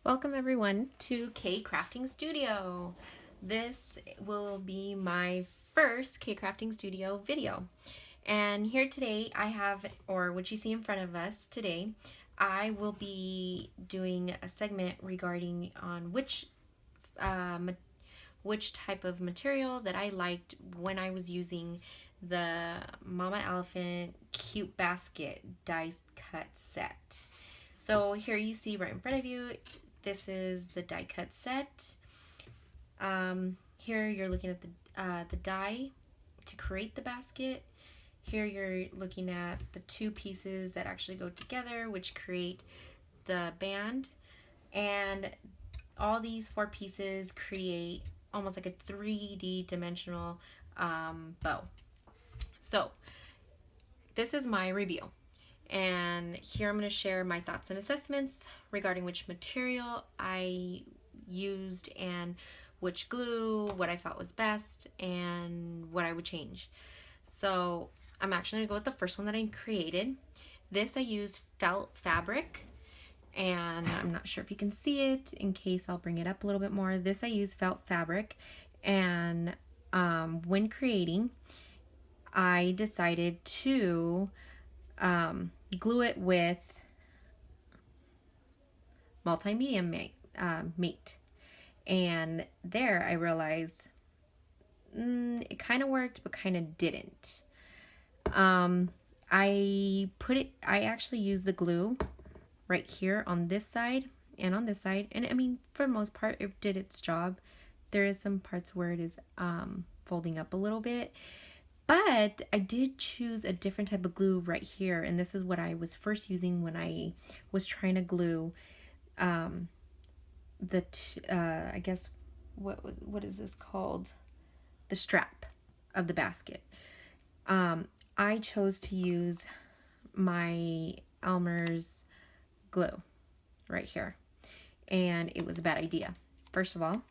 Welcome everyone to K Crafting Studio. This will be my first K Crafting Studio video. And here today I have, or what you see in front of us today, I will be doing a segment regarding on which type of material that I liked when I was using the Mama Elephant Cute Basket die cut set. So here you see right in front of you, this is the die cut set. Here you're looking at the die to create the basket. Here you're looking at the two pieces that actually go together, which create the band. And all these four pieces create almost like a 3D dimensional bow. So this is my review. And here I'm going to share my thoughts and assessments regarding which material I used and which glue, what I felt was best, and what I would change. So I'm actually going to go with the first one that I created. This I used felt fabric, and I'm not sure if you can see it. In case, I'll bring it up a little bit more. This I used felt fabric, and when creating, I decided to glue it with multimedia mate. And there I realized it kind of worked, but kind of didn't. I actually used the glue right here on this side and on this side. And I mean, for the most part, it did its job. There is some parts where it is folding up a little bit. But I did choose a different type of glue right here, and this is what I was first using when I was trying to glue I guess, what is this called? The strap of the basket. I chose to use my Elmer's glue right here, and it was a bad idea. First of all,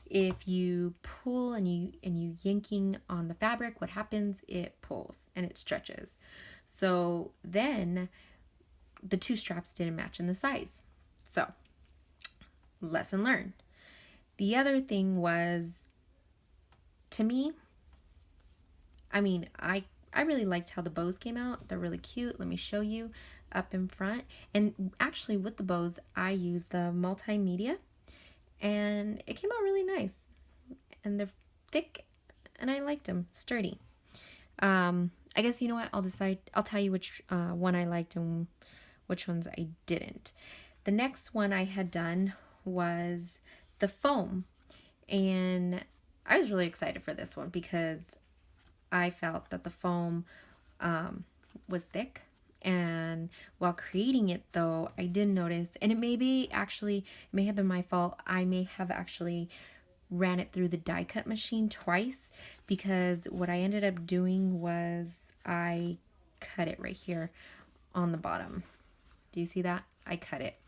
if you pull and you yanking on the fabric, what happens? It pulls and it stretches. So then the two straps didn't match in the size. So lesson learned. The other thing was, to me, I mean, I really liked how the bows came out. They're really cute. Let me show you up in front. And actually with the bows, I used the multimedia, and it came out really nice, and they're thick, and I liked them, sturdy. I guess, you know what, I'll tell you which one I liked and which ones I didn't. The next one I had done was the foam, and I was really excited for this one because I felt that the foam was thick. And while creating it, though, I did notice, and it may have been my fault, I may have actually ran it through the die cut machine twice, because what I ended up doing was I cut it right here on the bottom. Do you see that? I cut it.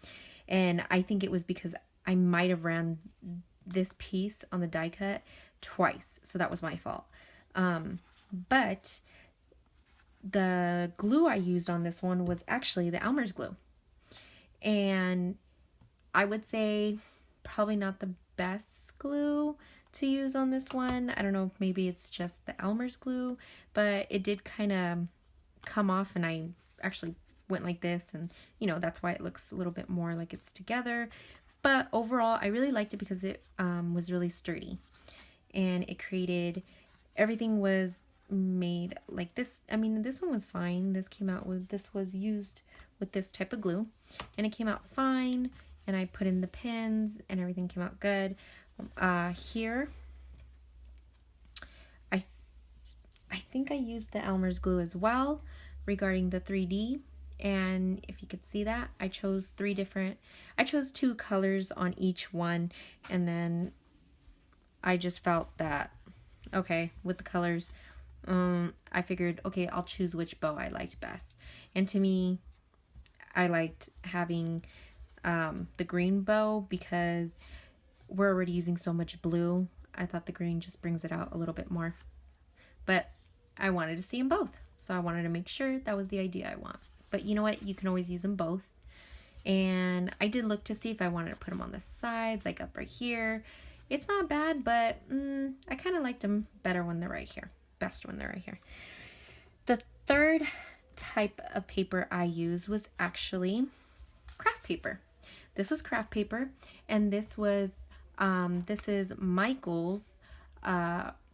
And I think it was because I might have ran this piece on the die cut twice, so that was my fault. But the glue I used on this one was actually the Elmer's glue. And I would say probably not the best glue to use on this one. I don't know if maybe it's just the Elmer's glue, but it did kind of come off, and I actually went like this, and you know, that's why it looks a little bit more like it's together. But overall, I really liked it because it was really sturdy, and it created, everything was made like this. I mean, this one was fine. This was used with this type of glue, and it came out fine, and I put in the pins and everything came out good. Here I think I used the Elmer's glue as well regarding the 3D, and if you could see that, I chose two colors on each one, and then I just felt that, okay, with the colors, I figured, okay, I'll choose which bow I liked best. And to me, I liked having the green bow because we're already using so much blue. I thought the green just brings it out a little bit more. But I wanted to see them both, so I wanted to make sure that was the idea I want. But you know what? You can always use them both. And I did look to see if I wanted to put them on the sides, like up right here. It's not bad, but I kind of liked them better when they're right here. Best when they're right here. The third type of paper I used was actually craft paper. This was craft paper, and this is Michael's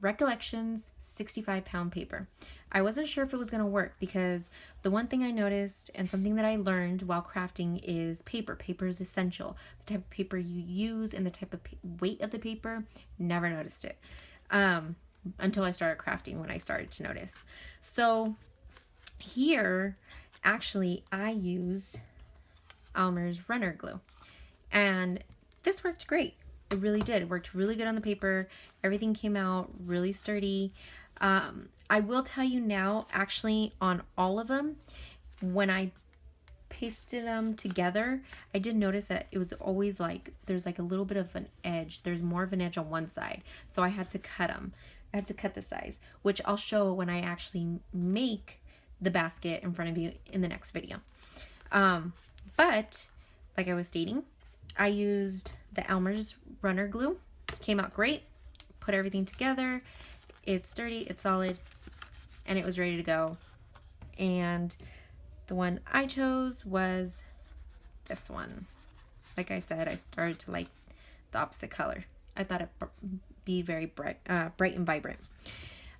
Recollections 65-pound paper. I wasn't sure if it was going to work because the one thing I noticed and something that I learned while crafting is paper. Paper is essential. The type of paper you use and the type of weight of the paper, never noticed it until I started crafting, when I started to notice. So here, actually, I used Elmer's runner glue, and this worked great. It really did. It worked really good on the paper. Everything came out really sturdy. I will tell you now, actually, on all of them, when I pasted them together, I did notice that it was always like, there's like a little bit of an edge. There's more of an edge on one side. So I had to cut them. I had to cut the size, which I'll show when I actually make the basket in front of you in the next video. But like I was stating, I used the Elmer's runner glue. Came out great. Put everything together. It's sturdy, it's solid, and it was ready to go. And the one I chose was this one. Like I said, I started to like the opposite color. I thought it'd be very bright and vibrant.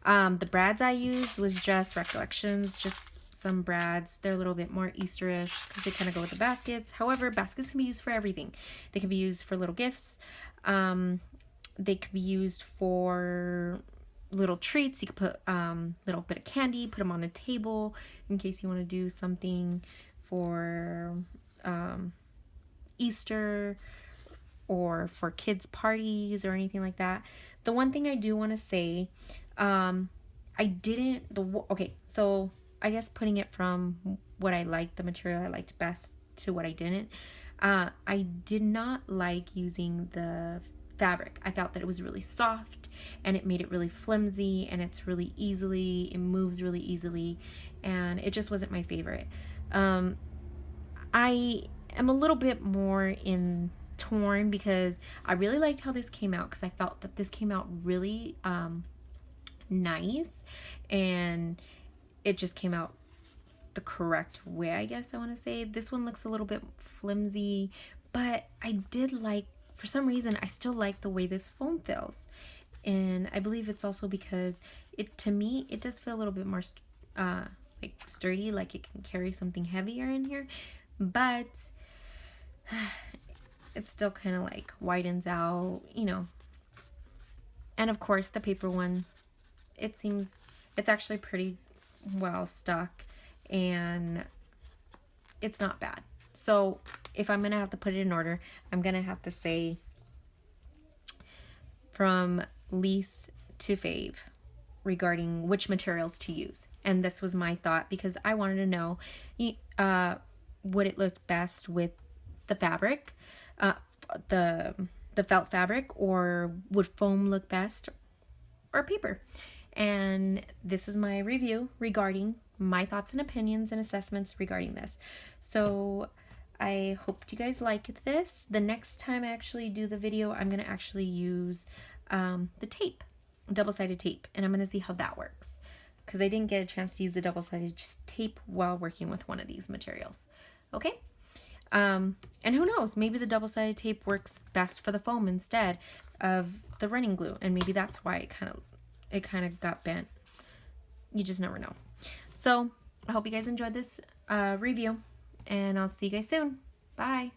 The brads I used was just Recollections, just some brads. They're a little bit more Easterish because they kind of go with the baskets. However, baskets can be used for everything. They can be used for little gifts. They could be used for little treats. You could put little bit of candy, put them on a table in case you want to do something for Easter or for kids' parties or anything like that. The one thing I do want to say, so I guess putting it from what I liked, the material I liked best, to what I didn't. I did not like using the fabric. I felt that it was really soft and it made it really flimsy, and it moves really easily, and it just wasn't my favorite. I am a little bit more in torn because I really liked how this came out, because I felt that this came out really nice, and it just came out the correct way, I guess I want to say. This one looks a little bit flimsy, but I did like, for some reason, I still like the way this foam feels. And I believe it's also because to me, it does feel a little bit more like sturdy, like it can carry something heavier in here, but it still kind of like widens out, And of course, the paper one, it seems it's actually pretty well stuck, and it's not bad. So if I'm gonna have to put it in order, I'm gonna have to say from least to fave regarding which materials to use. And this was my thought because I wanted to know would it look best with the fabric, the felt fabric, or would foam look best, or paper. And this is my review regarding my thoughts and opinions and assessments regarding this. So I hope you guys like this. The next time I actually do the video, I'm going to actually use the tape, double-sided tape, and I'm going to see how that works, because I didn't get a chance to use the double-sided tape while working with one of these materials. Okay? And who knows, maybe the double-sided tape works best for the foam instead of the running glue, and maybe that's why it kind of got bent. You just never know. So I hope you guys enjoyed this review, and I'll see you guys soon. Bye.